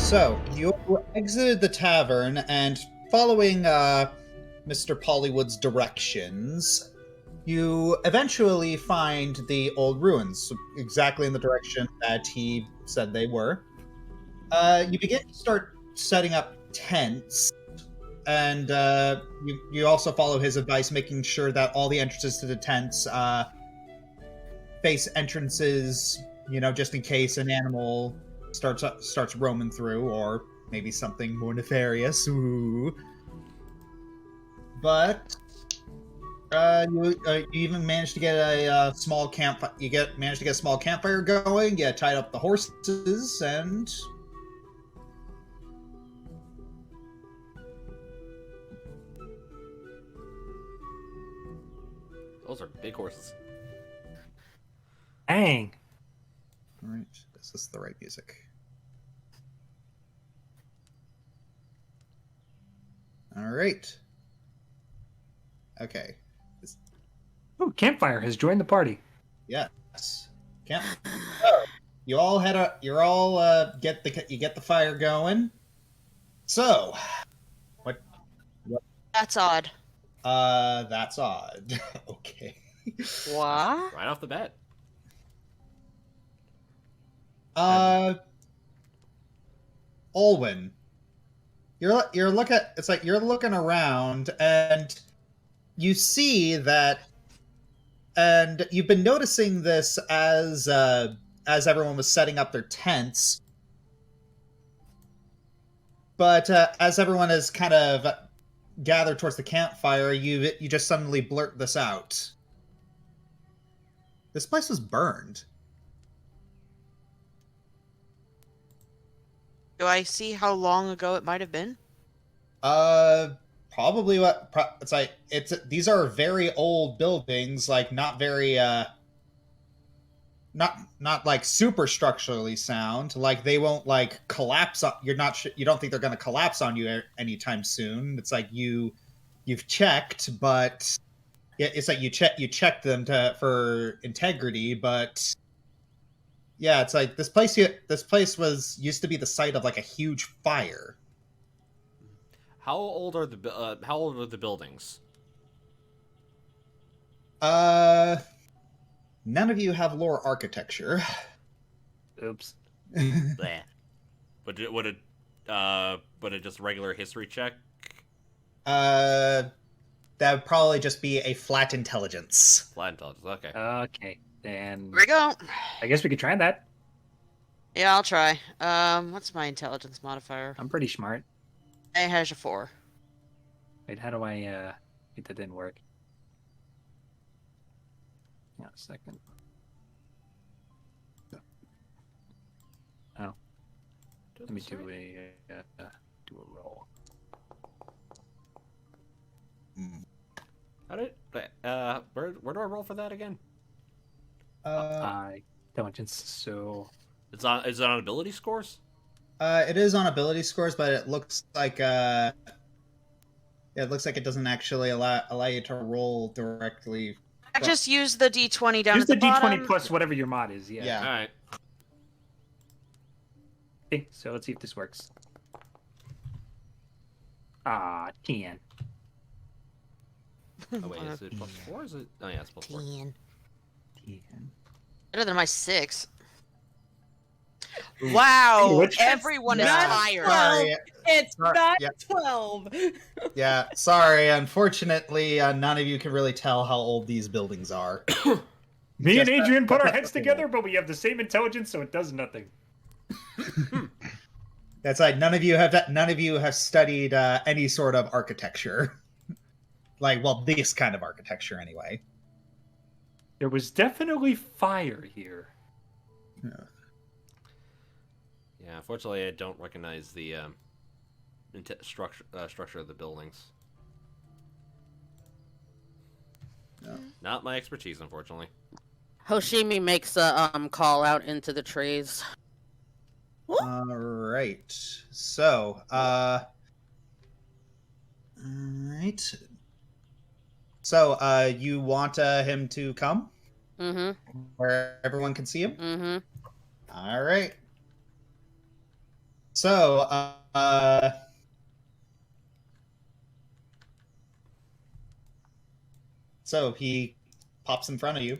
So, you exited the tavern, and following Mr. Pollywood's directions, you eventually find the old ruins, exactly in the direction that he said they were. You begin to start setting up tents, and you also follow his advice, making sure that all the entrances to the tents face entrances, just in case an animal starts roaming through, or maybe something more nefarious. Ooh. But you even managed to get a small camp. Managed to get a small campfire going. You tied up the horses, and Those are big horses. Dang. all right, is this the right music? All right. Okay. Ooh, Campfire has joined the party. Yes. Camp. So, you all get the fire going. So, what? That's odd. That's odd. Okay. What? Right off the bat. Olwen, you're looking around, and you see that, and you've been noticing this as everyone was setting up their tents, but as everyone has kind of gathered towards the campfire, you just suddenly blurt this out. This place was burned. Do I see how long ago it might have been? Probably these are very old buildings, like not very not like super structurally sound. Like they won't like collapse on, you don't think they're going to collapse on you anytime soon. It's like you've checked, but yeah, it's like you checked them for integrity, but yeah, it's like this place used to be the site of like a huge fire. How old are the buildings? None of you have lore architecture. Oops. Bleh. But would it just regular history check? That would probably just be a flat intelligence. Flat intelligence. Okay. Okay, then Here we go. I guess we could try that. Yeah, I'll try. What's my intelligence modifier? I'm pretty smart. It has a 4. Wait, how do I, wait, that didn't work. Hang on a second. Oh. Let me do a roll. How did where do I roll for that again? Intelligence, so... Is it on ability scores? It is on ability scores, but it looks like it doesn't actually allow you to roll directly. I just used the D20 down Use at the the bottom. D20 plus whatever your mod is, yeah. Yeah. All right. Okay, so let's see if this works. 10. Oh wait, is it +4? Is it? Oh yeah, it's +4. 10. 10. Better than my 6. Wow, Which- everyone is Yeah, tired. Sorry. It's Sorry, not yeah. 12. Yeah, sorry. Unfortunately, none of you can really tell how old these buildings are. Me and Just Adrian put our that's heads the together, but we have the same intelligence, so it does nothing. That's like none of you have studied any sort of architecture. Like, well, this kind of architecture anyway. There was definitely fire here. Yeah, unfortunately, I don't recognize the structure of the buildings. No. Not my expertise, unfortunately. Hoshimi makes a call out into the trees. All right. So, all right. So, you want him to come Mm-hmm. where everyone can see him? Mm-hmm. All right. So, so he pops in front of you.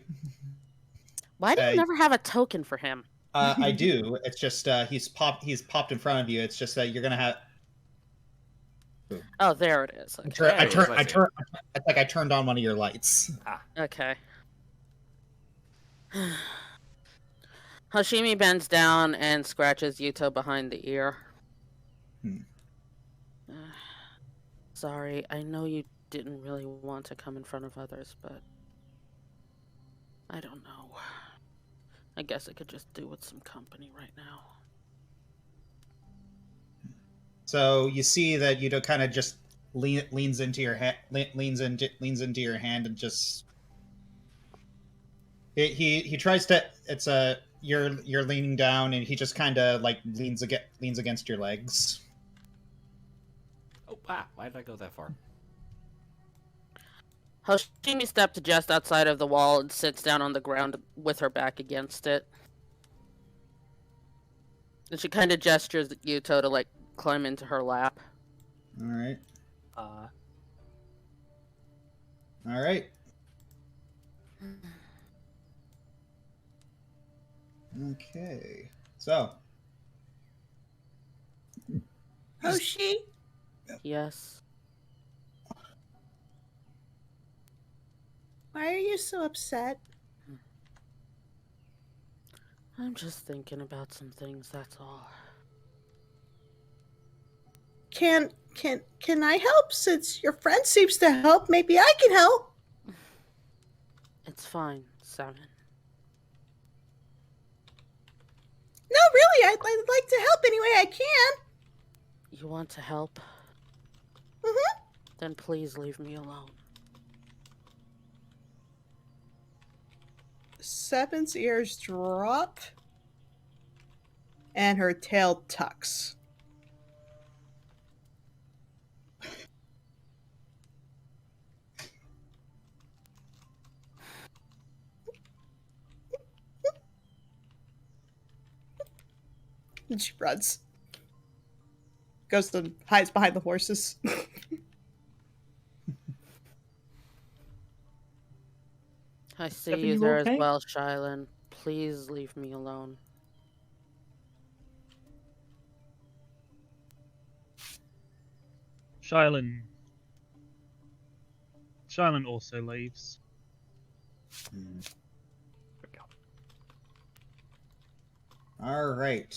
Why do you Uh, never have a token for him? I do. It's just he's popped in front of you. It's just that you're gonna have. Oh, there it is. I Okay. It's like I turned on one of your lights. Okay. Hashimi bends down and scratches Yuto behind the ear. Hmm. Sorry, I know you didn't really want to come in front of others, but I don't know. I guess I could just do with some company right now. So you see that Yuto kind of just leans into your leans into your hand and just he tries to. It's a you're leaning down and he just kind of like leans against your legs. Oh, wow. Why did I go that far? Hoshimi stepped just outside of the wall and sits down on the ground with her back against it. And she kind of gestures at Yuto to, like, climb into her lap. All right. Uh, All right. Okay. So. Hoshi, Yes. why are you so upset? I'm just thinking about some things, that's all. Can I help? Since your friend seems to help, maybe I can help. It's fine, Simon. No, really, I'd like to help any way I can. You want to help? Mm-hmm. Then please leave me alone. Seven's ears drop, and her tail tucks. And she runs. Goes and hides behind the horses. I see Seven, you you there okay? as well, Shylin. Please leave me alone. Shylin also leaves. All right.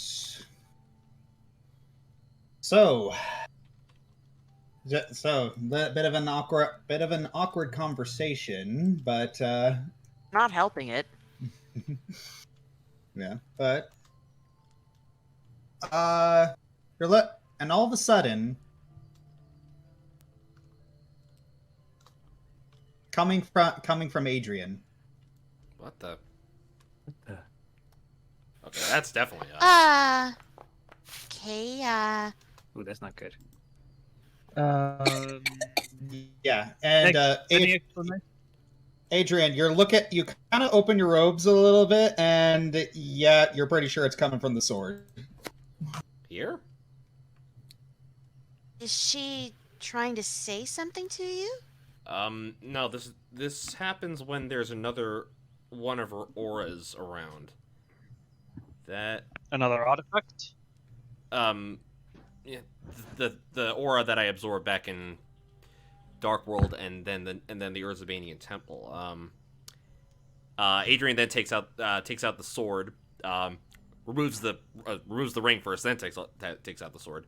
So, bit of an awkward conversation, but Not helping it. yeah, but and all of a sudden, coming from Adrian. What the? Okay, that's definitely Okay, ooh, that's not good. Yeah, and Any explanation? Adrian, you kind of open your robes a little bit, and yeah, you're pretty sure it's coming from the sword. Here? is she trying to say something to you? No, this happens when there's another one of her auras around. That, Another artifact? yeah, the aura that I absorbed back in Dark World and then the Urzabanian Temple. Adrian then takes out the sword, removes the ring first, then takes out the sword,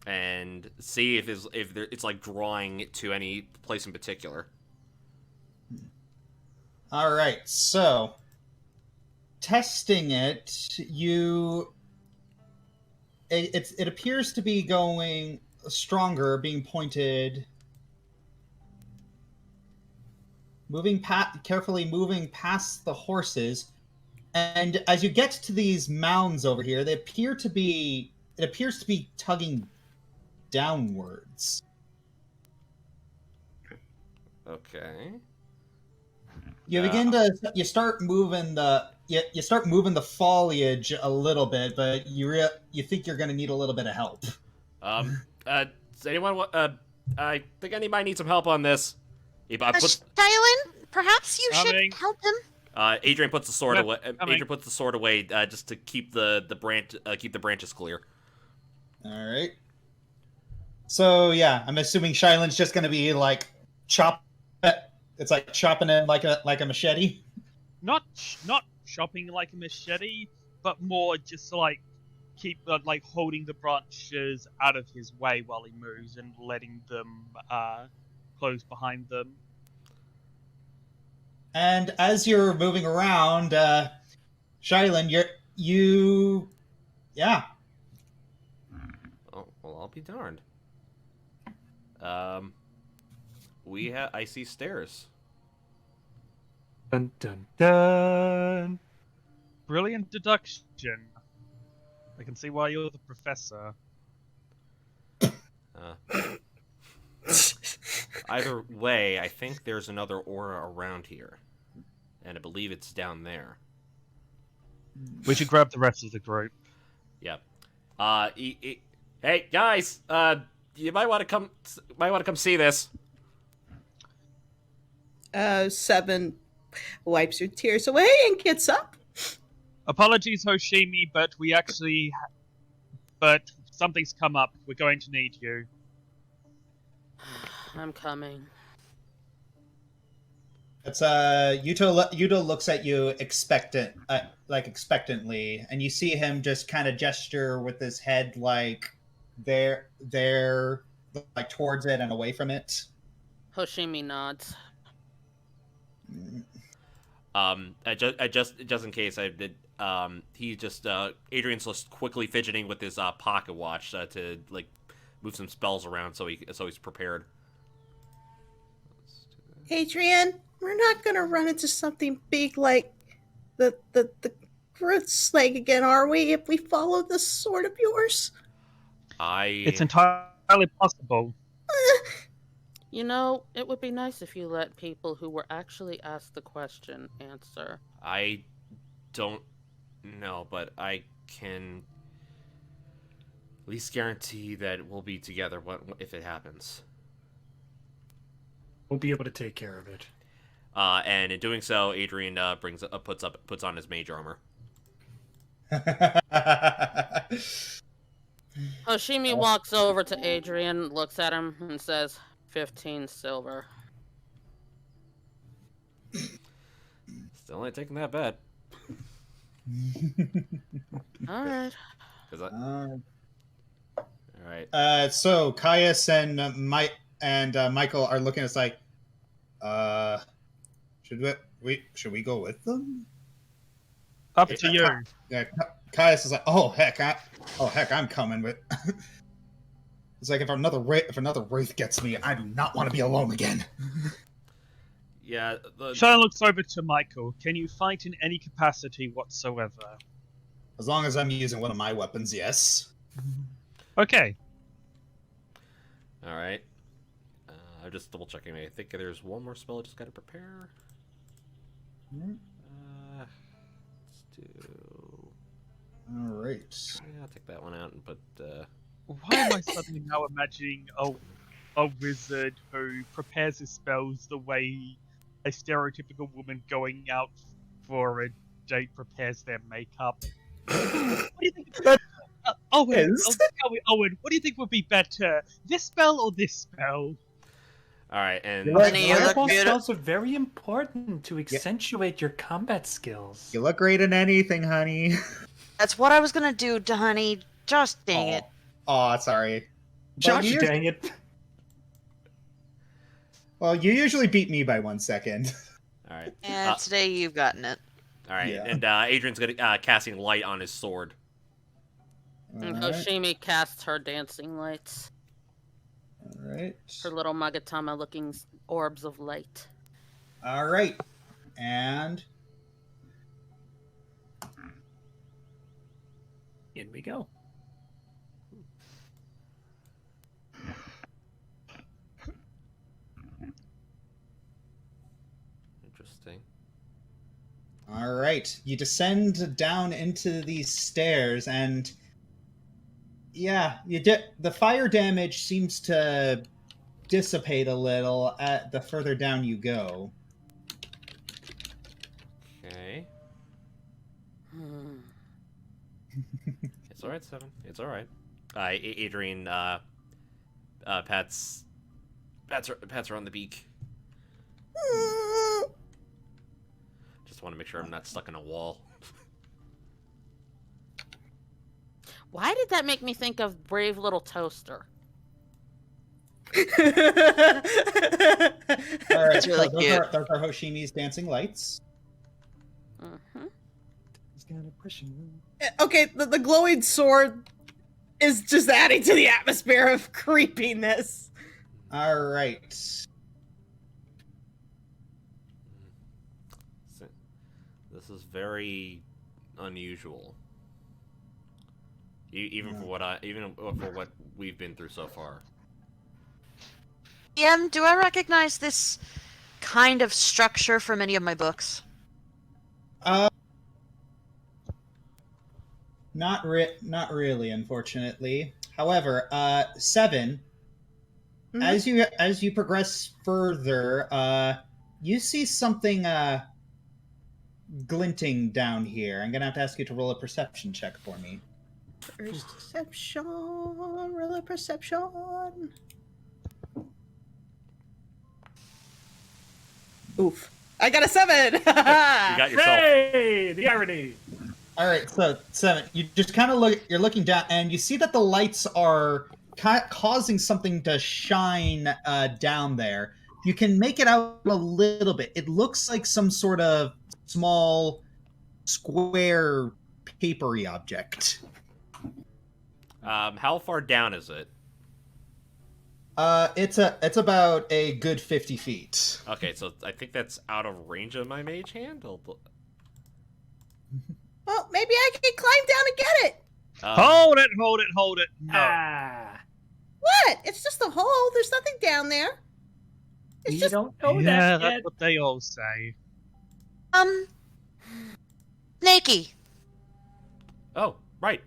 and see if it's like drawing it to any place in particular. All right, so testing it, it appears to be going stronger, being pointed, carefully moving past the horses, and as you get to these mounds over here, it appears to be tugging downwards. Okay. You begin to you start moving the foliage a little bit, but you think you're going to need a little bit of help. Does anyone I think anybody needs some help on this. Shylin, perhaps you Coming. should help him. Adrian puts the sword Yep, away. coming. Adrian puts the sword away just to keep the branches clear. All right. So yeah, I'm assuming Shylin's just going to be like it's like chopping it like a machete. Not chopping like a machete, but more just like keep like holding the branches out of his way while he moves and letting them close behind them. And as you're moving around, Shylin, yeah. Oh well, I'll be darned. I see stairs. Dun dun dun. Brilliant deduction. I can see why you're the professor. Either way, I think there's another aura around here, and I believe it's down there. We should grab the rest of the group. Yep. Hey guys, you might want to come see this. 7 wipes her tears away and gets up. Apologies, Hoshimi, but something's come up. We're going to need you. I'm coming. It's Yuto looks at you expectantly, and you see him just kind of gesture with his head like there, like towards it and away from it. Hoshimi nods. Just in case I did, Adrian's just quickly fidgeting with his pocket watch to like move some spells around so he's prepared. Adrian, we're not gonna run into something big like the Groot's leg again, are we? If we follow this sword of yours. It's entirely possible. You know, it would be nice if you let people who were actually asked the question answer. I don't know, but I can at least guarantee that we'll be together if it happens. We'll be able to take care of it. And in doing so, Adrian puts on his mage armor. Hoshimi walks over to Adrian, looks at him, and says, 15 silver. Still ain't taking that bet. Alright. Alright. So Caius and Michael are looking at us like, should we go with them? Up to you. Yeah, Caius is like, oh heck, I'm coming with. It's like if another wraith gets me, I do not want to be alone again. Yeah. Sean looks over to Michael. Can you fight in any capacity whatsoever? As long as I'm using one of my weapons, yes. Okay. All right. I'm just double checking. I think there's one more spell I just got to prepare. Let's do. All right. Yeah, I'll take that one out and put. Why am I suddenly now imagining a wizard who prepares his spells the way a stereotypical woman going out for a date prepares their makeup? What do you think? Owen, Owen, what do you think would be better, this spell or this spell? All right, and Honey, you look Fireball beautiful. spells are very important to accentuate your combat skills. You look great in anything, honey. That's what I was gonna do, honey. Just dang it. Oh, sorry. Josh, Well, dang it. Well, you usually beat me by 1 second. all right, And today you've gotten it. all right, Yeah. and Adrian's gonna casting light on his sword. And All right. Hoshimi casts her dancing lights. All right. Her little Magatama looking orbs of light. All right. And In we go. Interesting. All right, you descend down into these stairs, and yeah, the fire damage seems to dissipate a little at the further down you go. Okay. Hmm. It's all right, Seven. It's all right. Adrian pats her on the beak. Just want to make sure I'm not stuck in a wall. Why did that make me think of Brave Little Toaster? All right, It's really so cute. those are Hoshimi's dancing lights. Mm-hmm. Okay, the glowing sword is just adding to the atmosphere of creepiness. All right. This is very unusual. Even for what we've been through so far. Do I recognize this kind of structure from any of my books? Not really, unfortunately. However, 7. Mhm. As you progress further, you see something glinting down here. I'm gonna have to ask you to roll a perception check for me. Perception, roll a perception. Oof. I got a 7! You got yourself. Hey, the irony. All right, so 7. You just kind of you're looking down, and you see that the lights are causing something to shine down there. You can make it out a little bit. It looks like some sort of small square papery object. How far down is it? It's about a good 50 feet. Okay, so I think that's out of range of my mage hand. Well, maybe I can climb down and get it. Hold it. No. Ah, What? It's just a hole. There's nothing down there. It's you just don't know Yeah, that that's yet. what they all say. Snakey. Oh, right.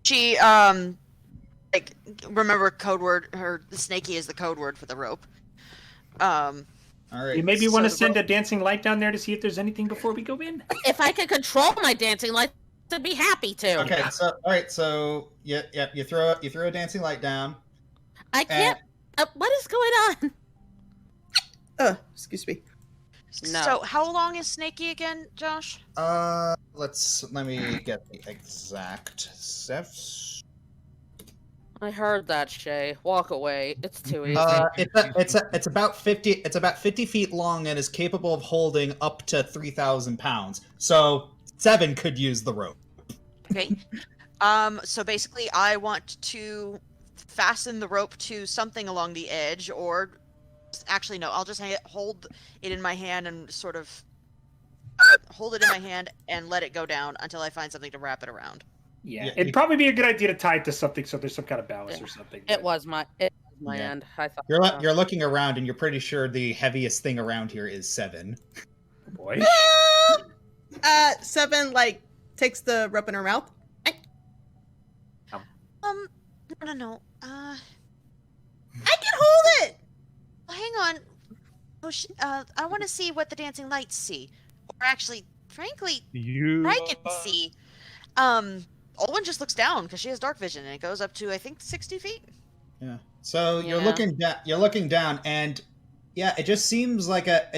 She, like, remember code word, Snakey is the code word for the rope. All right. You maybe want to So the send a dancing light down there to see if there's anything before we go in. If I could control my dancing light, I'd be happy to. Okay, so all right, so you throw a dancing light down. I can't. What is going on? Excuse me. No. So, how long is Snakey again, Josh? Let me get the exact steps. I heard that, Shay. Walk away. It's too easy. It's about 50 feet long and is capable of holding up to 3,000 pounds. So 7 could use the rope. Okay. So basically, I want to fasten the rope to something along the edge, or actually, no, I'll just hold it in my hand and sort of hold it in my hand and let it go down until I find something to wrap it around. Yeah, it'd probably be a good idea to tie it to something so there's some kind of balance or something. It was my Yeah. end. I thought You're looking around and you're pretty sure the heaviest thing around here is 7. Boy. 7, like, takes the rope in her mouth. No. I can hold it! Hang on. I want to see what the dancing lights see. Or actually, frankly, I can see. Olwen just looks down because she has dark vision, and it goes up to, I think, 60 feet. Yeah. So you're Yeah. looking down. You're looking down, and yeah, it just seems like a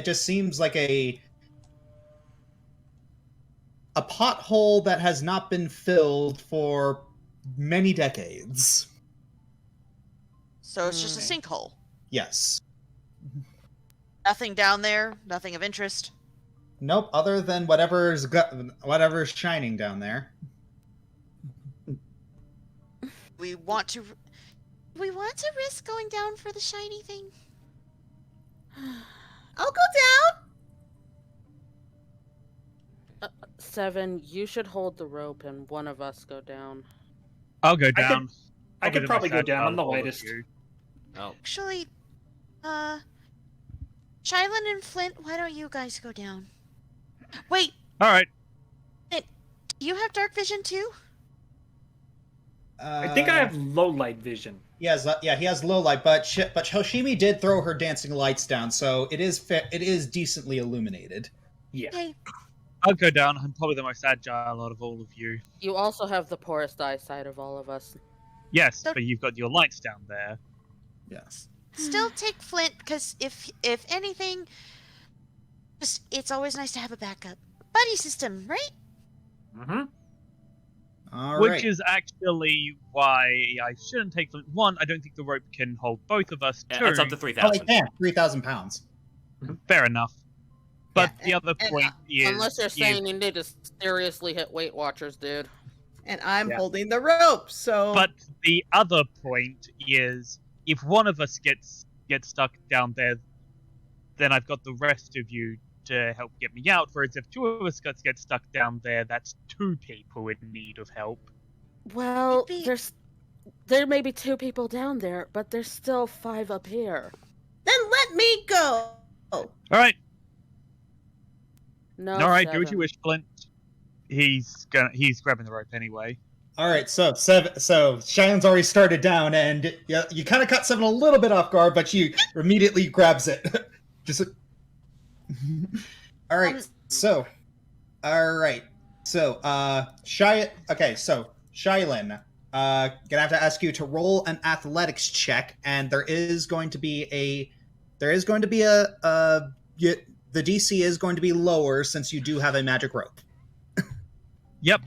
pothole that has not been filled for many decades. So it's just a sinkhole. Yes. Nothing down there. Nothing of interest. Nope. Other than whatever's shining down there. We want to risk going down for the shiny thing. I'll go down! 7, you should hold the rope and one of us go down. I'll go down. I I'll could be the probably most go agile down. I'm the of all of lightest. you. Oh, Actually, Shylan and Flint, why don't you guys go down? Wait, All right. do you have dark vision too? I think I have low light vision. He has, he has low light, but Hoshimi did throw her dancing lights down, so it is decently illuminated. Yeah. Okay. I'll go down. I'm probably the most agile out of all of you. You also have the poorest eyesight of all of us. Yes, So- but you've got your lights down there. Yes. Still take Flint, because if anything, just it's always nice to have a backup buddy system, right? Mm-hmm. All Which right. is actually why I shouldn't take Flint. One, I don't think the rope can hold both of us. Two, It's up to Oh, 3,000. yeah, 3,000 pounds. fair enough. But Yeah, the other and, point is... Unless you're saying you need to seriously hit Weight Watchers, dude. And I'm Yeah. holding the rope, so. But the other point is, if one of us gets stuck down there, then I've got the rest of you to help get me out. Whereas if two of us get stuck down there, that's two people in need of help. Well, Maybe- there may be 2 people down there, but there's still 5 up here. Then let me go. All right, No, all right, do what 7. you wish, Flint. He's grabbing the rope anyway. All right, so Shilen's already started down, and you kind of caught Seven a little bit off guard, but she immediately grabs it. Just. All right, Shilen, gonna have to ask you to roll an athletics check, and the DC is going to be lower since you do have a magic rope. Yep.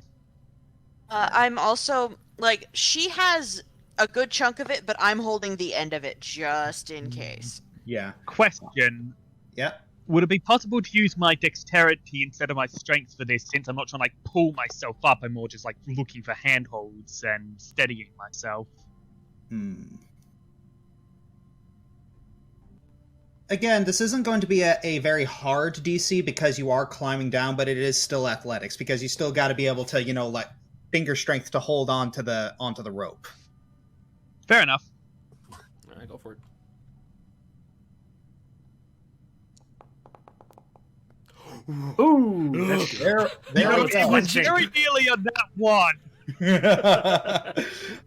I'm also like she has a good chunk of it, but I'm holding the end of it just in case. Yeah. Question. Yeah. Would it be possible to use my dexterity instead of my strength for this, since I'm not trying to like pull myself up, I'm more just like looking for handholds and steadying myself? Again, this isn't going to be a very hard DC because you are climbing down, but it is still athletics because you still got to be able to, like finger strength to hold onto the rope. Fair enough. All right, go for it. Ooh, that's good. There we It go. was very nearly on that one.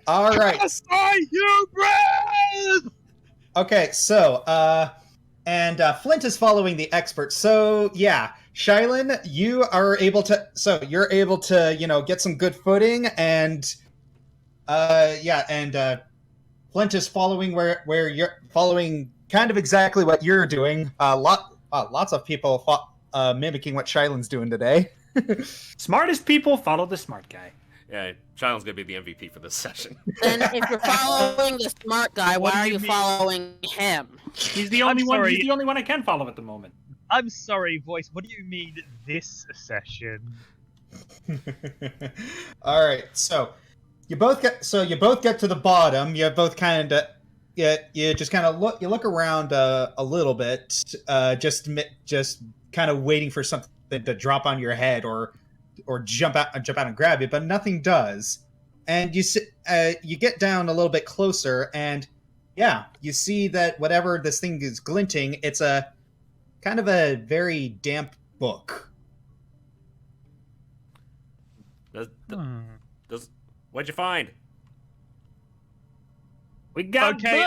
All right. Yes, I hubris! Okay, so Flint is following the expert. So yeah, Shilen, you're able to get some good footing, and Flint is following where you're following kind of exactly what you're doing. Lots of people mimicking what Shilen's doing today. Smartest people follow the smart guy. Yeah, Shilen's gonna be the MVP for this session. Then if you're following the smart guy, What why do are you you mean? following him? He's the only one. sorry. He's the only one I can follow at the moment. I'm sorry, voice. What do you mean this session? All right, so you both get to the bottom. You both kind of you just kind of look around a little bit, just kind of waiting for something to drop on your head or jump out and grab you, but nothing does. And you get down a little bit closer, and yeah, you see that whatever this thing is glinting, it's a kind of a very damp book. What'd you find? We got Okay,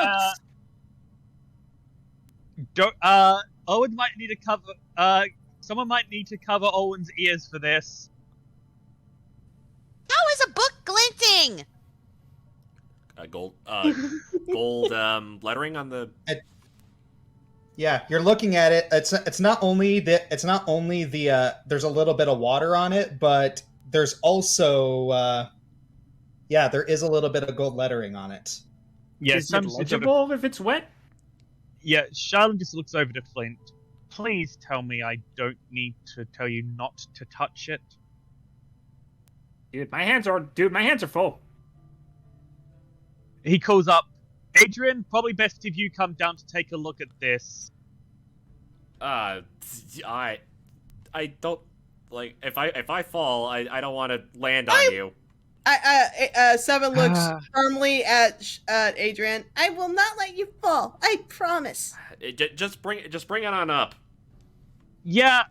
books. Owen might need to cover. Someone might need to cover Owen's ears for this. How is a book glinting? Gold lettering on the. Yeah, you're looking at it. It's not only the there's a little bit of water on it, but there's also there is a little bit of gold lettering on it. Yeah, Is it legible if it's wet? Yeah, Charlotte just looks over to Flint. Please tell me I don't need to tell you not to touch it. Dude, my hands are full. He calls up, Adrian, probably best if you come down to take a look at this. I don't like if I fall, I don't want to land on you. Seven looks firmly at Adrian. I will not let you fall. I promise. Just bring it on up. Yeah,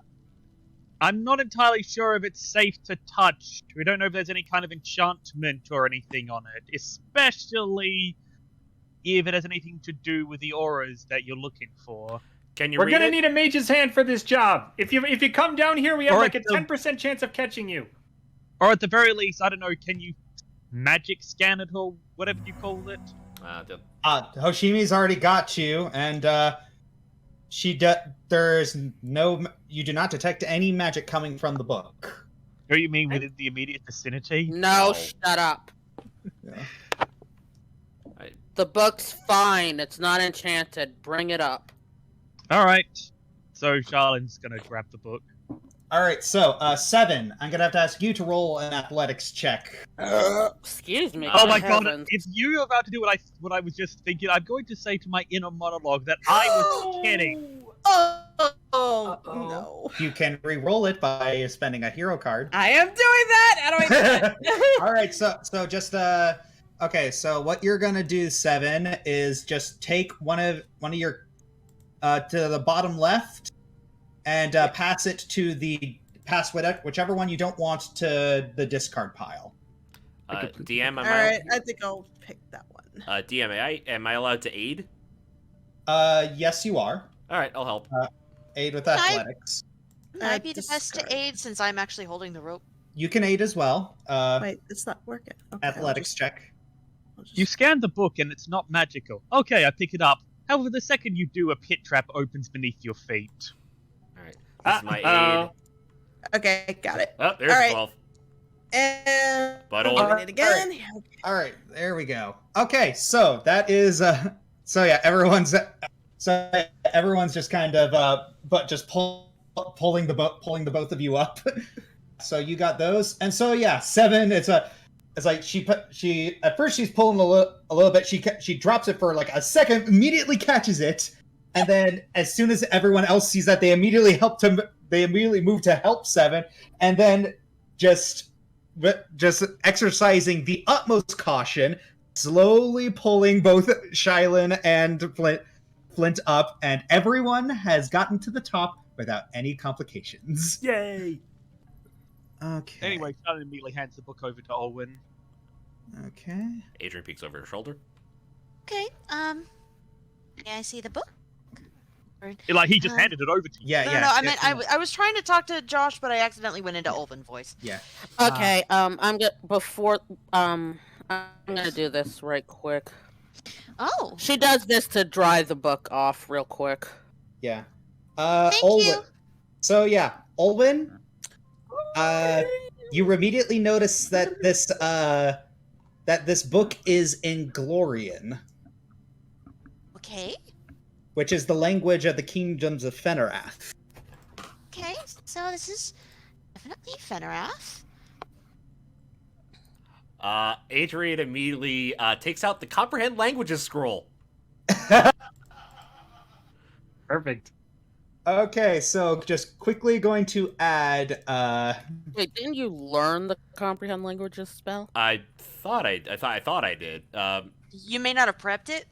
I'm not entirely sure if it's safe to touch. We don't know if there's any kind of enchantment or anything on it, especially if it has anything to do with the auras that you're looking for. Can you We're read gonna it? need a mage's hand for this job. If you come down here, we have Or like a it's a- 10% chance of catching you. Or at the very least, I don't know, can you magic scan it or whatever you call it? Hoshimi's already got you, and there's no. You do not detect any magic coming from the book. Or you mean within the immediate vicinity? No, No. shut up. Yeah. The book's fine. It's not enchanted. Bring it up. Alright. So Charlone's gonna grab the book. All right, so 7. I'm gonna have to ask you to roll an athletics check. Excuse me. Oh good my god, heavens. if you're about to do what I was just thinking, I'm going to say to my inner monologue that I was kidding. Oh, no. You can re-roll it by spending a hero card. I am doing that. How do I do that? All right, so just okay. So what you're gonna do, 7, is just take one of your to the bottom left and pass it to whichever one you don't want to the discard pile. DM, am All right, I think I'll pick that one. DM, am I allowed to aid? Yes, you are. All right, I'll help. Aid with Can I- athletics. I'd be the best to discard. aid since I'm actually holding the rope. You can aid as well. Wait, it's not working. Okay, Athletics check. I'll just- You scan the book and it's not magical. Okay, I pick it up. However, the second you do, a pit trap opens beneath your feet. All right, this is my aid. Okay, got it. Oh, there's All right. 12. And But I'm only- doing it again. All right, there we go. Okay, so that is so yeah, everyone's just kind of but just pulling the both of you up. So you got those, and so yeah, 7. It's like she at first she's pulling a little bit. She drops it for like a second, immediately catches it, and then as soon as everyone else sees that, they immediately move to help 7, and then just exercising the utmost caution, slowly pulling both Shylin and Flint up, and everyone has gotten to the top without any complications. Yay! Okay. Anyway, Charlotte immediately hands the book over to Olwen. Okay. Adrian peeks over her shoulder. Okay, may I see the book? Like, he just handed it over to you. Yeah, No, yeah. no, I meant I was trying to talk to Josh, but I accidentally went into Olven voice. Yeah. Okay, I'm gonna do this right quick. Oh, She does this to dry the book off real quick. Yeah. Thank Olwen. you. So yeah, Olwen. You immediately notice that this book is in Glorian, okay, which is the language of the kingdoms of Fenerath. okay. So this is definitely Fenerath. Adrian immediately takes out the Comprehend Languages scroll. Perfect. Okay, so just quickly going to add. Wait, didn't you learn the comprehend languages spell? I thought I did. You may not have prepped it.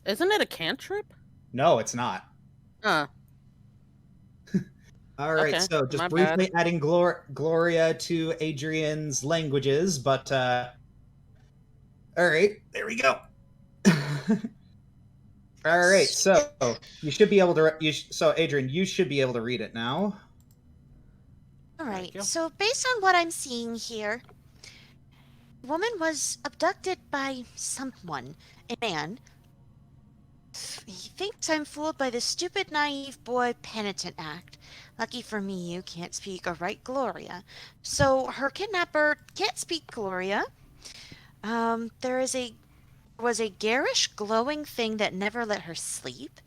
Isn't it a cantrip? No, it's not. Huh. All right, Okay, so just my briefly adding Gloria to Adrian's languages, but all right, there we go. All right, so you should be able to. So Adrian, you should be able to read it now. All Thank right. you. So based on what I'm seeing here, the woman was abducted by someone, a man. He thinks I'm fooled by the stupid, naive boy penitent act. Lucky for me, you can't speak or write Gloria. So her kidnapper can't speak Gloria. There was a garish, glowing thing that never let her sleep.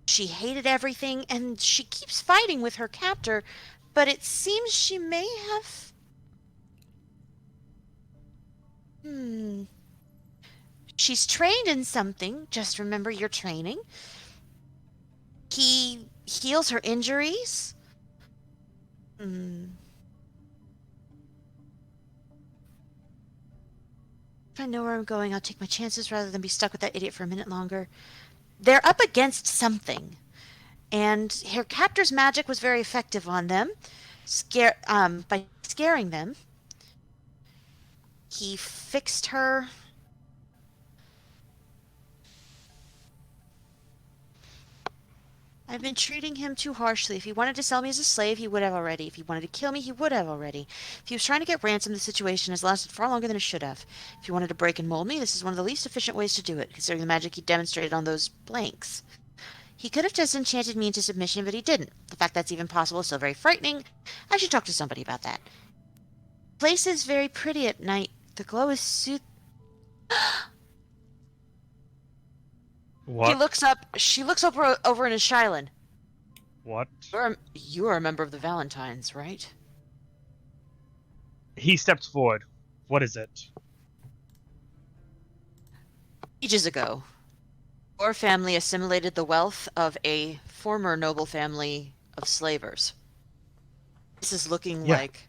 She hated everything, and she keeps fighting with her captor, but it seems she may have... She's trained in something. Just remember your training. He heals her injuries. If I know where I'm going, I'll take my chances rather than be stuck with that idiot for a minute longer. They're up against something. and her captor's magic was very effective on them. By scaring them, he fixed her. I've been treating him too harshly. If he wanted to sell me as a slave, he would have already. If he wanted to kill me, he would have already. If he was trying to get ransom, the situation has lasted far longer than it should have. If he wanted to break and mold me, this is one of the least efficient ways to do it, considering the magic he demonstrated on those blanks. He could have just enchanted me into submission, but he didn't. The fact that's even possible is still very frightening. I should talk to somebody about that. The place is very pretty at night. The glow is What? She looks over into Shylin. What? You are a member of the Valentines, right? He steps forward. What is it? Ages ago, your family assimilated the wealth of a former noble family of slavers. This is looking like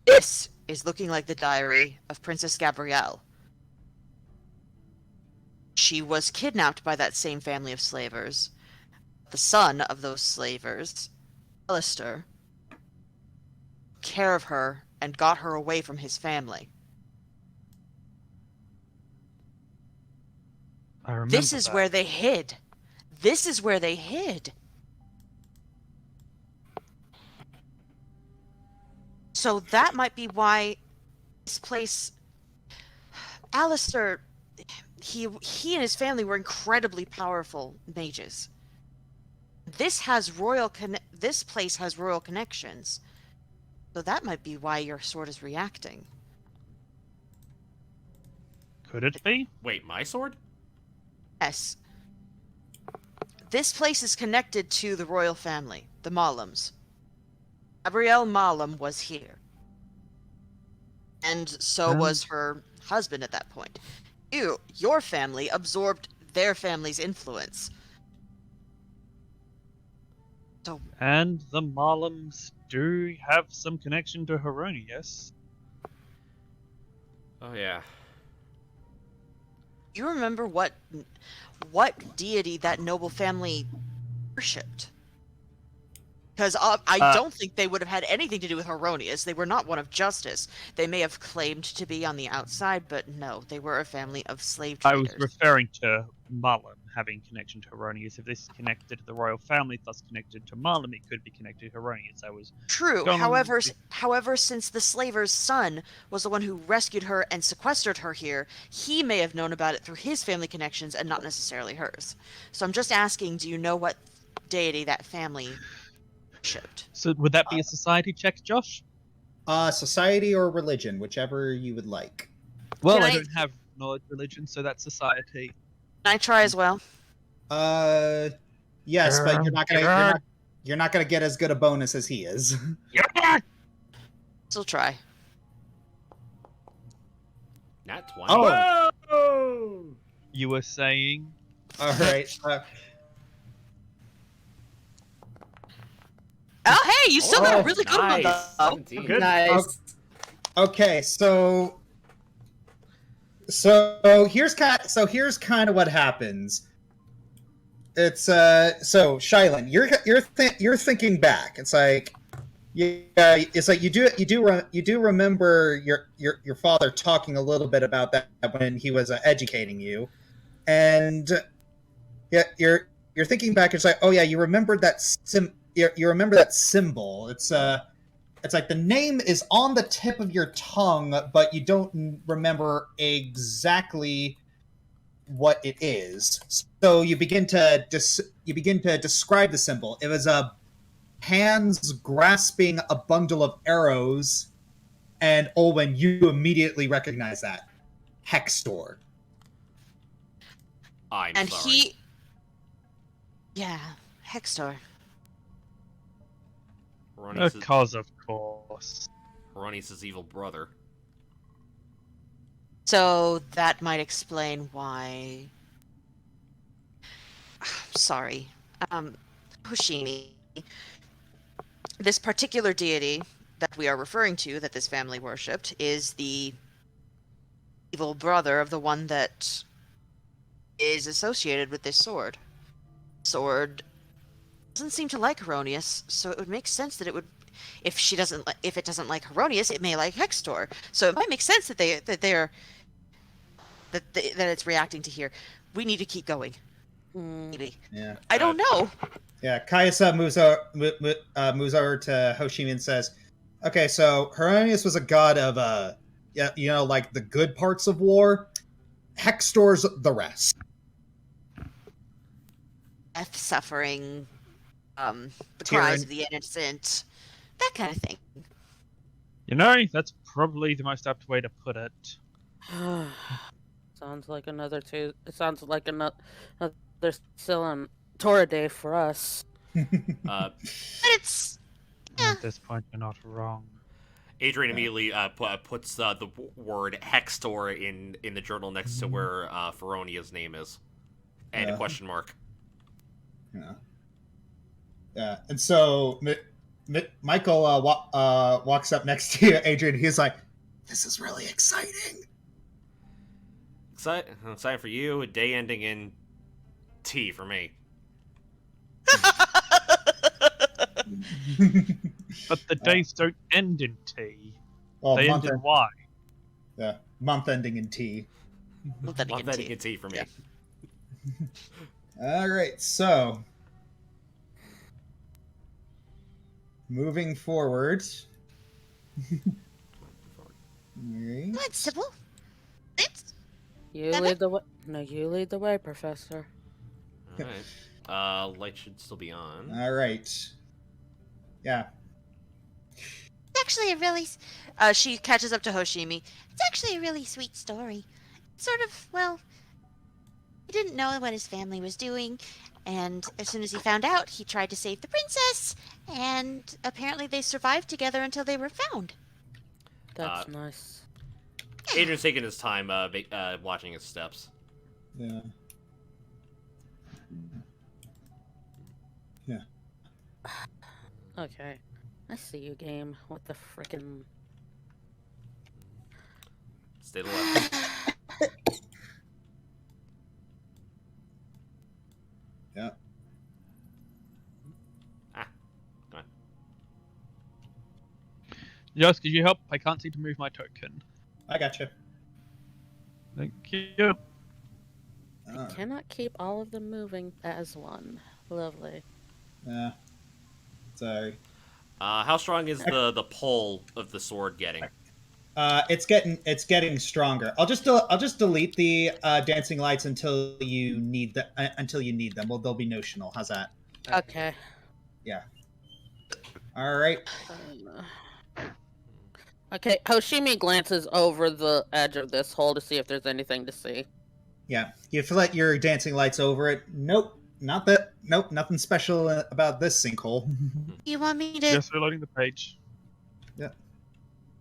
the diary of Princess Gabrielle. She was kidnapped by that same family of slavers. The son of those slavers, Alistair, took care of her and got her away from his family. I remember This is that. where they hid. This is where they hid. So that might be why this place... Alistair... He and his family were incredibly powerful mages. This place has royal connections. So that might be why your sword is reacting. Could it be? Wait, my sword? Yes. This place is connected to the royal family, the Mallums. Gabrielle Mallum was here. And so was her husband at that point. Your family absorbed their family's influence. So, And the Marlums do have some connection to Haroni, yes? Oh yeah. you remember what deity that noble family worshipped? Because I don't think they would have had anything to do with Heronius. They were not one of justice. They may have claimed to be on the outside, but no, they were a family of slave I traders. was referring to Marlem having connection to Heronius. If this is connected to the royal family, thus connected to Marlem, it could be connected to Heronius. I was True. going on However, since the slaver's son was the one who rescued her and sequestered her here, he may have known about it through his family connections and not necessarily hers. So I'm just asking, do you know what deity that family worshipped? So would that be a society check, Josh? Society or religion, whichever you would like. Well, Can I I- don't have knowledge religion, so that's society. Can I try as well? Yes, but you're not gonna get as good a bonus as he is. Still try. Nat 20. Oh. Whoa! You were saying? All right. Oh, hey, you still got a really good one, nice. though. 17. Good. Nice. Okay, so here's kind of what happens. It's so Shylin, you're thinking back. It's like you do remember your father talking a little bit about that when he was educating you, and yeah, you're thinking back. It's like, oh yeah, you remembered that you remember that symbol. It's like the name is on the tip of your tongue, but you don't remember exactly what it is. So you begin to describe the symbol. It was a hands grasping a bundle of arrows, and Olwen, you immediately recognize that Hextor. I'm And sorry. Hextor. Because of course. Heronius' evil brother. So that might explain why. Sorry. Hoshimi. This particular deity that we are referring to, that this family worshipped, is the evil brother of the one that is associated with this sword. Sword doesn't seem to like Heronius, so it would make sense that it would. If if it doesn't like Heronius, it may like Hextor. So it might make sense that that it's reacting to here. We need to keep going. Maybe. Yeah. I don't know. Yeah. Kayasa moves over to Hoshimi and says, "Okay, so Heronius was a god of like the good parts of war. Hextor's the rest." Death, suffering, the Tyranny. cries of the innocent, that kind of thing. You know, that's probably the most apt way to put it. Sounds like another two. It sounds like another still on Torah Day for us. But it's At this point, you're not wrong. Adrian immediately puts the word Hextor in the journal next to where Feronia's name is, and a question mark. Yeah. Yeah. And so Michael walks up next to Adrian. He's like, "This is really exciting." Excited for you. A day ending in T for me. But the days don't end in T. Well, They end in Y. Yeah, month ending in T. Month ending in T for me. Yeah. All right, so moving forward. Alright. Come on, Sybil. It's You lead the way. No, you lead the way, Professor. All right. Light should still be on. All right. Yeah. actually a really. She catches up to Hoshimi. It's actually a really sweet story. Sort of, well, he didn't know what his family was doing, and as soon as he found out, he tried to save the princess, and apparently they survived together until they were found. That's nice. Adrian's taking his time watching his steps. Yeah. Yeah. Okay. I see you, game. What the frickin'... Stay to the left. Yeah. Come on. Yes, could you help? I can't seem to move my token. I gotcha. Thank you. I cannot keep all of them moving as one. Lovely. Yeah. Sorry. How strong is the pull of the sword getting? It's getting stronger. I'll just delete the dancing lights until you need them. Well, they'll be notional. How's that? Okay. Yeah. All right. Okay, Hoshimi glances over the edge of this hole to see if there's anything to see. Yeah. You let your dancing lights over it. Nope. Not that. Nope. Nothing special about this sinkhole. You want me to? Yes, reloading the page. Yeah.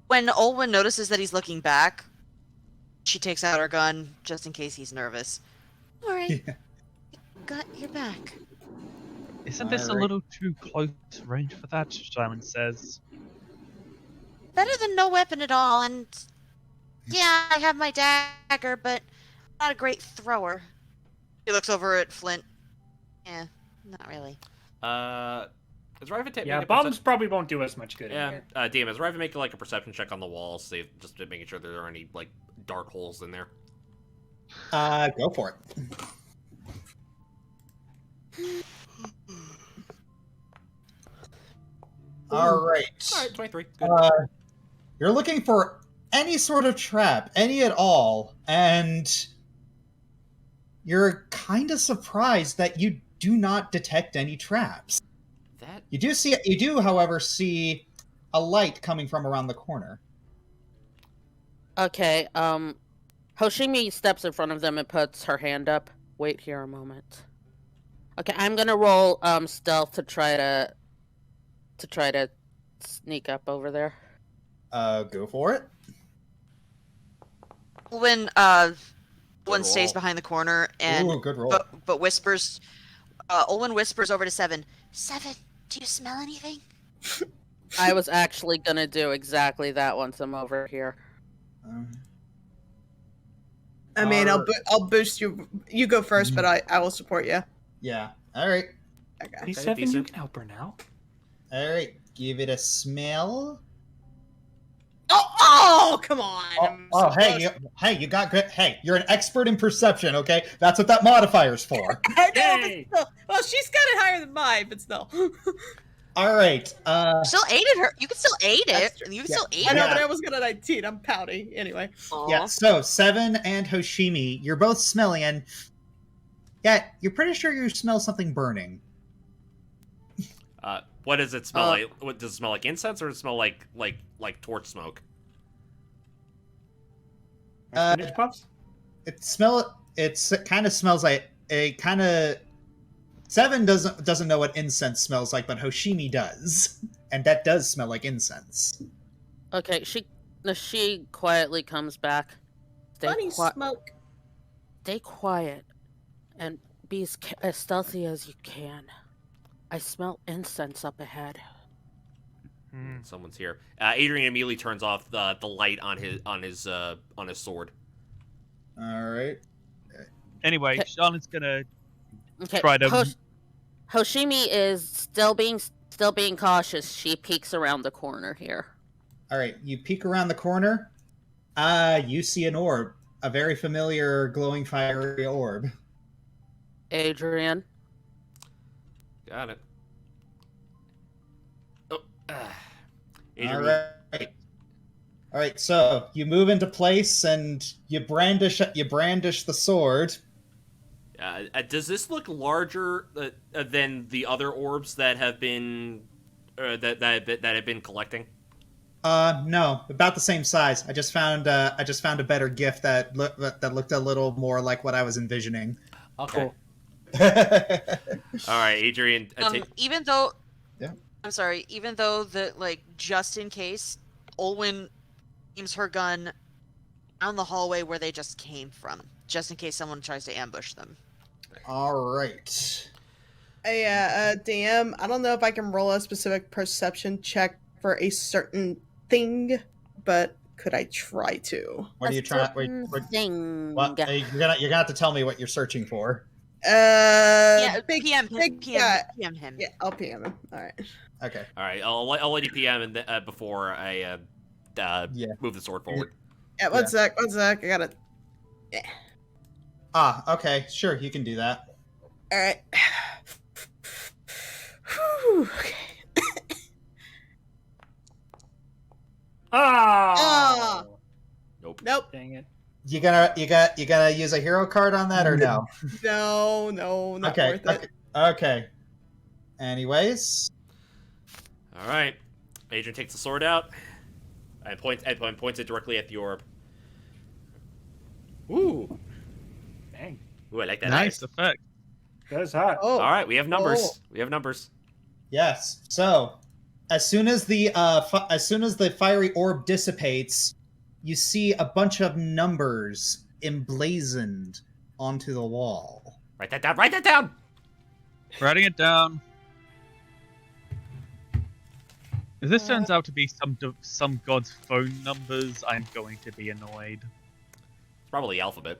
When Olwen notices that he's looking back, she takes out her gun just in case he's nervous. All right. Yeah. Got your back. Isn't this a Alright. little too close range for that? Simon says. Better than no weapon at all, and yeah, I have my dagger, but I'm not a great thrower. He looks over at Flint. Yeah, not really. Is Riven Yeah, bombs probably won't do us much good. in Yeah, here. DM, is Riven making like a perception check on the wall, see just to making sure there aren't any like dart holes in there? Go for it. All right. All right, 23. Good. You're looking for any sort of trap, any at all, and you're kind of surprised that you do not detect any traps. That You do, however, see a light coming from around the corner. Okay, Hoshimi steps in front of them and puts her hand up. Wait here a moment. Okay, I'm gonna roll stealth to try to sneak up over there. Go for it. When Olwen stays roll. behind the corner and Ooh, good roll. but whispers. Olwen whispers over to Seven. Seven, do you smell anything? I was actually gonna do exactly that once I'm over here. I mean, I'll boost you. You go first, but I will support you. Yeah. All right. Okay. D7, you decent. can help her now. All right, give it a smell. Oh, come on. I'm so Hey, close. you got good. Hey, you're an expert in perception. Okay, that's what that modifier's for. I know, Yay! but still. Well, she's got it higher than mine, but still. All right. Still aided her. You can still aid it. That's true. You can Yeah. still aid I know, it. but I was got a 19. I'm pouty. Anyway. Yeah. So Seven and Hoshimi, you're both smelling, and yeah, you're pretty sure you smell something burning. What does it smell like? What does it smell like? Incense, or does it smell like torch smoke? Spinach puffs? It kind of smells like a kind of. Seven doesn't know what incense smells like, but Hoshimi does, and that does smell like incense. Okay, she quietly comes back. Funny smoke. Stay quiet and be as stealthy as you can. I smell incense up ahead. Someone's here. Adrian immediately turns off the light on his sword. All right. Anyway, Okay. Shana's gonna Okay, try to. Hoshimi is still being cautious. She peeks around the corner here. All right. You peek around the corner. You see an orb, a very familiar glowing fiery orb. Adrian. Got it. Oh, All Adrian. right. All right. So you move into place and you brandish the sword. Does this look larger than the other orbs that have been that have been collecting? No, about the same size. I just found a better gift that looked a little more like what I was envisioning. Okay. All right, Adrian. Even though, Yeah. I'm sorry. Even though just in case, Olwen aims her gun down the hallway where they just came from, just in case someone tries to ambush them. All right. Yeah, DM, I don't know if I can roll a specific perception check for a certain thing, but could I try to? What are you trying? Thing. What? You're gonna have to tell me what you're searching for. Yeah, Big PM guy. him. Yeah, I'll PM him. All right. Okay. All right, I'll let you PM and before I move the sword forward. Yeah, one sec. I got it. Okay, sure, you can do that. All right. Whew, okay. Oh! Nope. Nope. Dang it. You gonna use a hero card on that or no? No, not worth it. Okay. Anyways. All right, Adrian takes the sword out and points it directly at the orb. Ooh, Dang. ooh, I like that. Nice effect. That's hot. Oh. All right, we have numbers. Oh. We have numbers. Yes. So, as soon as the fiery orb dissipates, you see a bunch of numbers emblazoned onto the wall. Write that down. Write that down. Writing it down. If this turns out to be some god's phone numbers, I'm going to be annoyed. It's probably alphabet.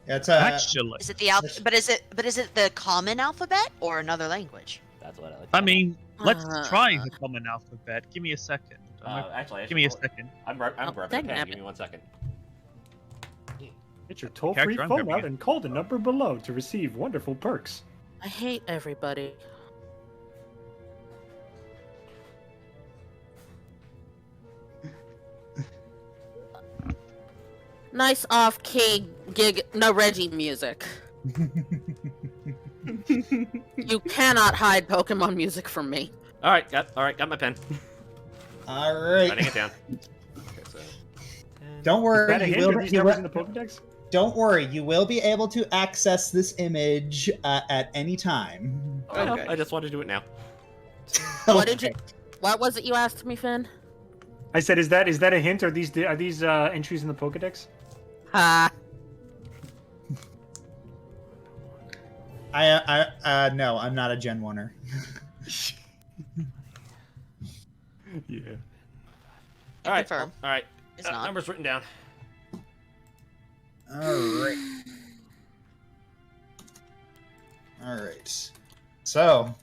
It's Actually, Is it the but is it the common alphabet or another language? That's what I like. I mean, let's Uh. try the common alphabet. Give me a second. Actually, Give me a second. I'm grabbing a dang pen. it. Give me 1 second. Get your toll-free Character, I'm phone grabbing out it. and call the number below to receive wonderful perks. I hate everybody. Nice off-key Reggie music. You cannot hide Pokemon music from me. All right, got my pen. all right. Writing it down. Okay, so, Don't Is worry. that a hint? Are these numbers in the Pokedex? Don't worry. You will be able to access this image at any time. I know, Okay. I just want to do it now. What did you? What was it you asked me, Finn? I said, is that a hint? Are these entries in the Pokedex? Ha! No, I'm not a Gen 1er. Yeah. All right, Confirm. all right. It's not. Numbers written down. All right. All right. So,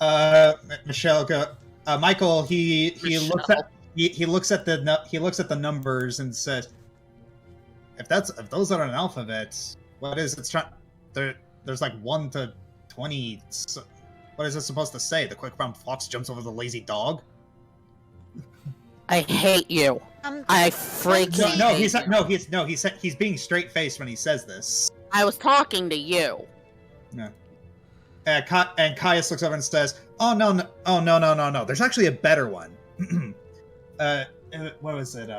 Michael, he looks at he looks at the numbers and says, if those are an alphabet, what is it's trying? There's like 1 to 20. So, what is it supposed to say? The quick brown fox jumps over the lazy dog. I hate you. I freaking hate you. He's being straight faced when he says this. I was talking to you. No. And Caius looks over and says, "Oh no! There's actually a better one. What was it?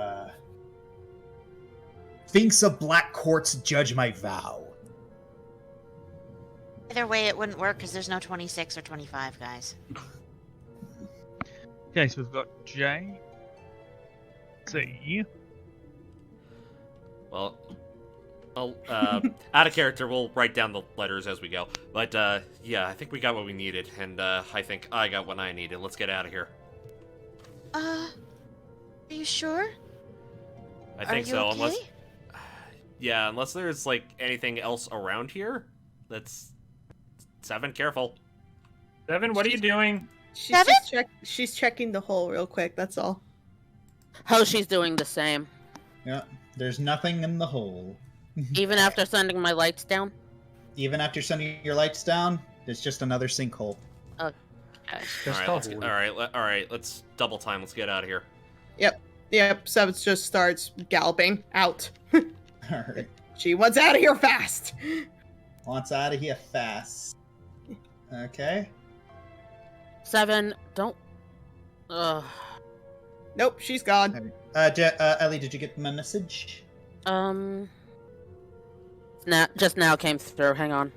Thinks of black courts judge my vow." Either way, it wouldn't work because there's no 26 or 25, guys. Okay, so we've got J. C. Well, out of character, we'll write down the letters as we go. But, yeah, I think we got what we needed, and, I think I got what I needed. Let's get out of here. Are you sure? I think Are you so, okay? unless... Yeah, unless there's, like, anything else around here. That's... Seven, careful. Seven, what are you doing? She's checking the hole real quick, that's all. Oh, she's doing the same. Yeah, there's nothing in the hole. Even after sending my lights down? Even after sending your lights down, there's just another sinkhole. Okay. Alright, let's double time. Let's get out of here. Yep, Sevens just starts galloping out. Alright. She wants out of here fast. Wants out of here fast. Okay. 7, don't... Nope, she's gone. Ellie, did you get my message? Just now came through, hang on.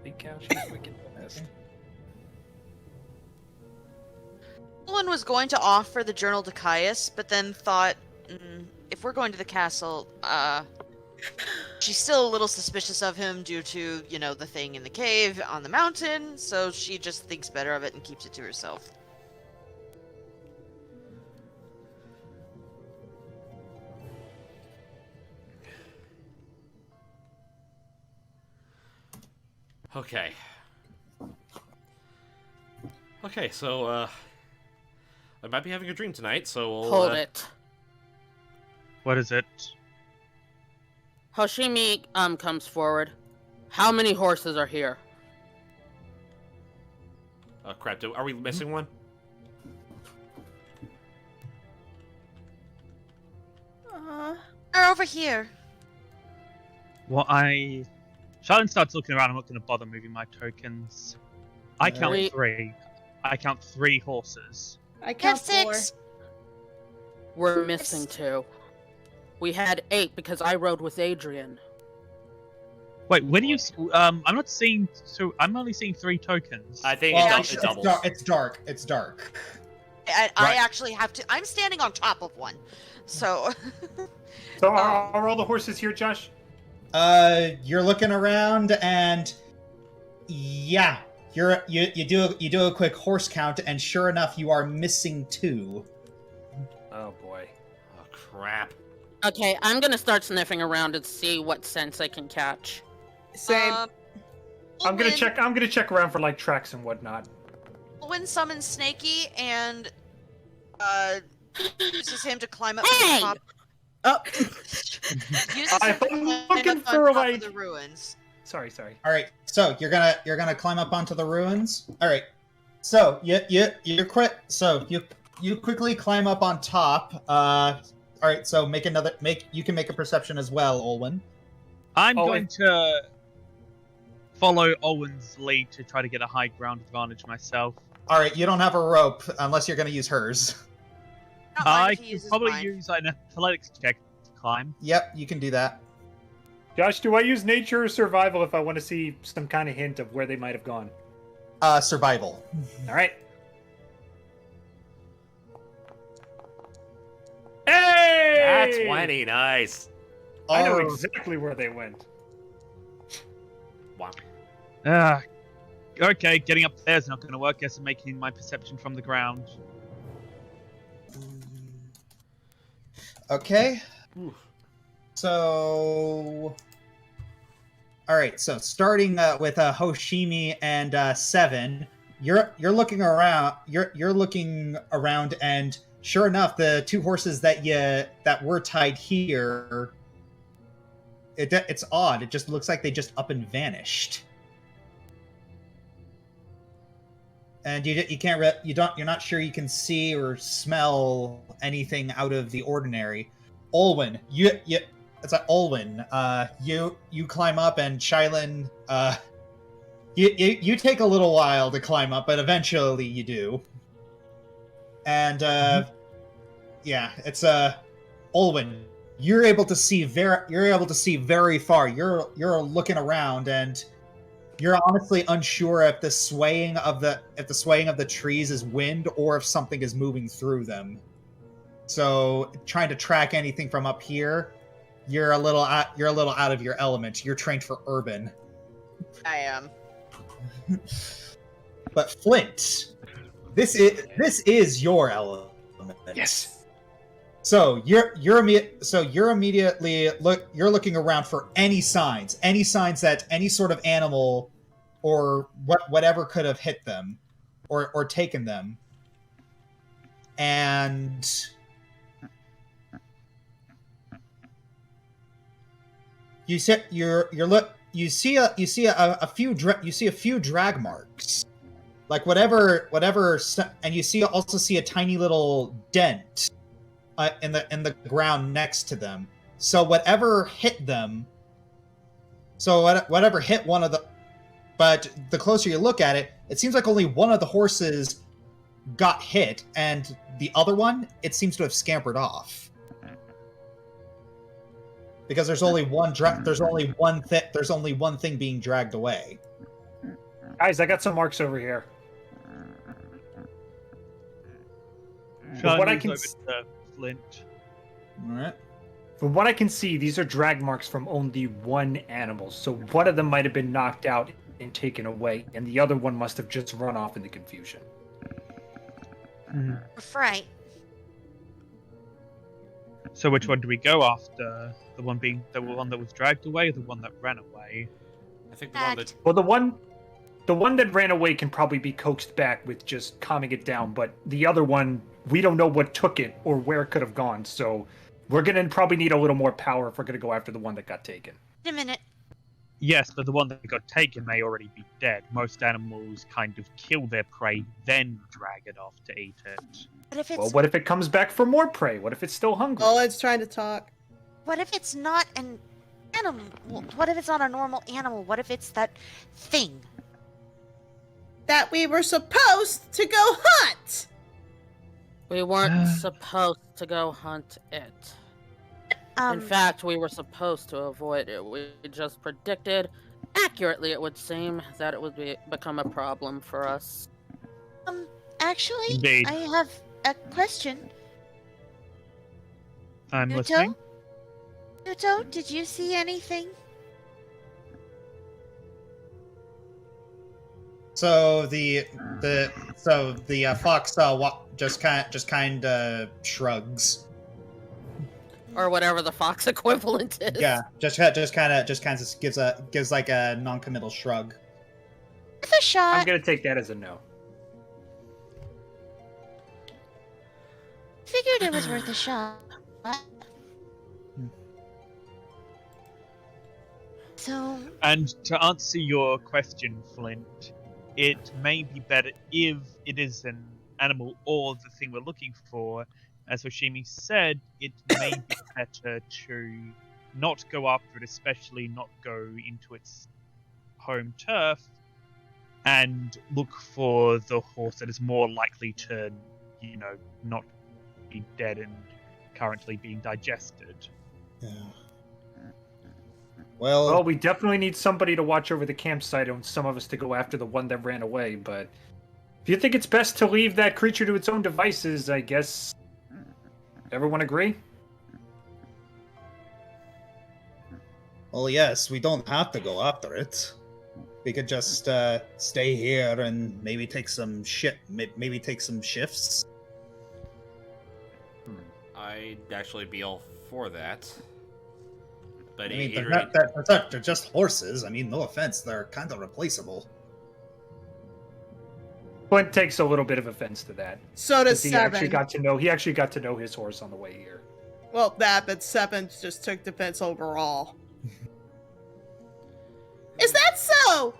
Big cow, she's wicked best. Olin was going to offer the journal to Caius, but then thought, if we're going to the castle, she's still a little suspicious of him due to, the thing in the cave on the mountain, so she just thinks better of it and keeps it to herself. Okay. Okay, so, I might be having a dream tonight, so we'll... Hold it. What is it? Hoshimi, comes forward. How many horses are here? Oh, crap, are we missing one? They're over here. Well, Charlotte starts looking around. I'm not going to bother moving my tokens. I count 3. I count 3 horses. I count 6. 4. We're missing 2. We had 8 because I rode with Adrian. Wait, when do you? I'm not seeing. So I'm only seeing 3 tokens. I think it doubles. It's dark. It's dark. I actually have to. I'm standing on top of one, so. So are all the horses here, Josh? You're looking around, and yeah, you do a quick horse count, and sure enough, you are missing 2. Oh boy. Oh, crap. Okay, I'm gonna start sniffing around and see what scents I can catch. Same. I'm gonna check around for like tracks and whatnot. Olin summons Snaky and uses him to climb up to Hey! the top. Oh. Uses I'm him to climb looking up for, on top like- of the ruins. Sorry. All right, so you're gonna climb up onto the ruins. All right, so you quickly climb up on top. All right, so you can make a perception as well, Olwen. I'm going to follow Owen's lead to try to get a high ground advantage myself. All right, you don't have a rope unless you're gonna use hers. Not mind I if he could uses probably mine. use an athletics check to climb. Yep, you can do that. Josh, do I use nature or survival if I want to see some kind of hint of where they might have gone? Survival. All right. Hey! That's 20, nice. I know Oh, exactly where they went. Wow. Okay, getting up there is not going to work. Guess I'm making my perception from the ground. Okay. So, all right. So starting with Hoshimi and Seven, you're looking around. You're looking around, and sure enough, the two horses that were tied here. It's odd. It just looks like they just up and vanished. And you can't you're not sure you can see or smell anything out of the ordinary. Olwen, it's like Olwen. You climb up, and Shylin, you take a little while to climb up, but eventually you do. And yeah, it's Olwen. You're able to see very far. You're looking around, and you're honestly unsure if the swaying of the trees is wind or if something is moving through them. So trying to track anything from up here, you're a little out of your element. You're trained for urban. I am. But Flint, this is your element. Yes. So you're immediately looking around for any signs that any sort of animal or whatever could have hit them or taken them. And you see a few drag marks. Like whatever, and you also see a tiny little dent in the ground next to them. So whatever hit them, whatever hit one of the, but the closer you look at it, it seems like only one of the horses got hit, and the other one, it seems to have scampered off. Because there's only one thing being dragged away. Guys, I got some marks over here. Sean what I moves can over to Flint. All right. From what I can see, these are drag marks from only one animal. So one of them might have been knocked out and taken away, and the other one must have just run off in the confusion. Right. So which one do we go after? The one that was dragged away, or the one that ran away? I think the one that Well, the one that ran away can probably be coaxed back with just calming it down, but the other one, we don't know what took it or where it could have gone, so we're gonna probably need a little more power if we're gonna go after the one that got taken. Wait a minute. Yes, but the one that got taken may already be dead. Most animals kind of kill their prey, then drag it off to eat it. What if it's Well, what if it comes back for more prey? What if it's still hungry? Oh, it's trying to talk. what if it's not an animal? What if it's not a normal animal? What if it's that thing? That we were supposed to go hunt! We weren't supposed to go hunt it. In fact, we were supposed to avoid it. We just predicted, accurately it would seem, that it would become a problem for us. Actually, Indeed. I have a question. I'm listening. Nuto, did you see anything? So the fox just kind of shrugs. Or whatever the fox equivalent is. Yeah, just kind of gives like a non-committal shrug. With a shot. I'm gonna take that as a no. Figured it was worth a shot. So, And to answer your question, Flint, it may be better if it is an animal or the thing we're looking for. As Hoshimi said, it may be better to not go after it, especially not go into its home turf, and look for the horse that is more likely to, not be dead and currently being digested. Yeah. Well, we definitely need somebody to watch over the campsite and some of us to go after the one that ran away, but if you think it's best to leave that creature to its own devices, I guess... Everyone agree? Well, yes, we don't have to go after it. We could just stay here and maybe take some shifts. I'd actually be all for that. But I mean, Adrian, they're just horses. I mean, no offense, they're kind of replaceable. Flint takes a little bit of offense to that. So does 'Cause he actually Seven. got to know his horse on the way here. Well, but Seven just took defense overall. Is that so?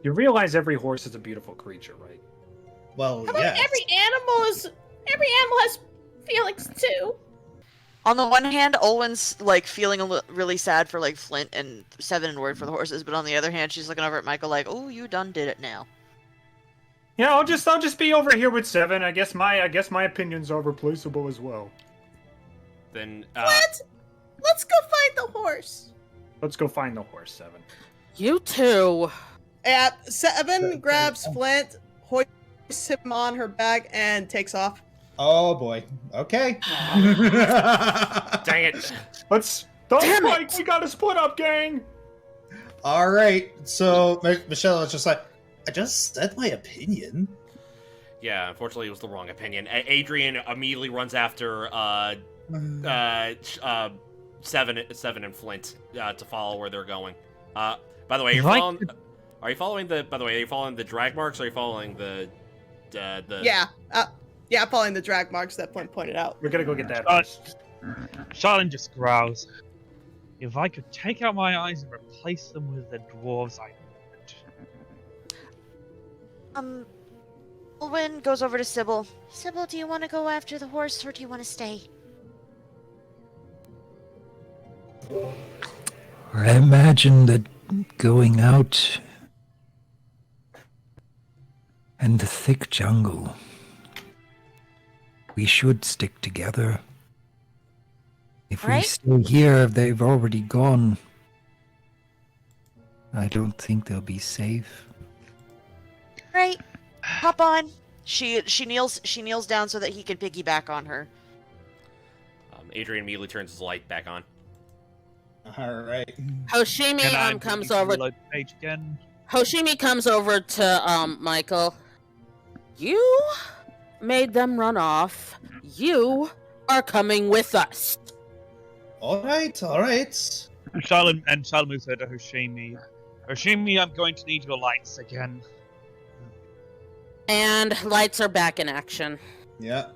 You realize every horse is a beautiful creature, right? Well, How about yes. every animal has feelings too? On the one hand, Olwen's like feeling really sad for like Flint and Seven and Word for the horses, but on the other hand, she's looking over at Michael like, "Oh, you done did it now." Yeah, I'll just be over here with Seven. I guess my opinions are replaceable as well. then Flint, let's go find the horse. Let's go find the horse, Seven. You two. Yeah, Seven grabs Flint, hoists him on her back, and takes off. Oh boy. Okay. dang it. Don't Damn fight! it! We gotta split up, gang! All right. So Michelle is just like, I just said my opinion. Yeah, unfortunately, it was the wrong opinion. Adrian immediately runs after Seven and Flint to follow where they're going. By the way, are you following the drag marks? Or are you following the? Yeah, following the drag marks that Flint pointed out. We're gonna go get that horse. Charlene just growls. If I could take out my eyes and replace them with the dwarves, I would. Olwen goes over to Sybil. Sybil, do you want to go after the horse, or do you want to stay? I imagine that going out in the thick jungle, we should stick together. If we Right. stay here, they've already gone. I don't think they'll be safe. Right. Hop on. She kneels down so that he can piggyback on her. Adrian immediately turns his light back on. All right. Hoshimi Can I comes quickly over. reload the page again? Hoshimi comes over to Michael. You made them run off. You are coming with us. All right. All right. Charlene moves over to Hoshimi. Hoshimi, I'm going to need your lights again. And lights are back in action. Yeah.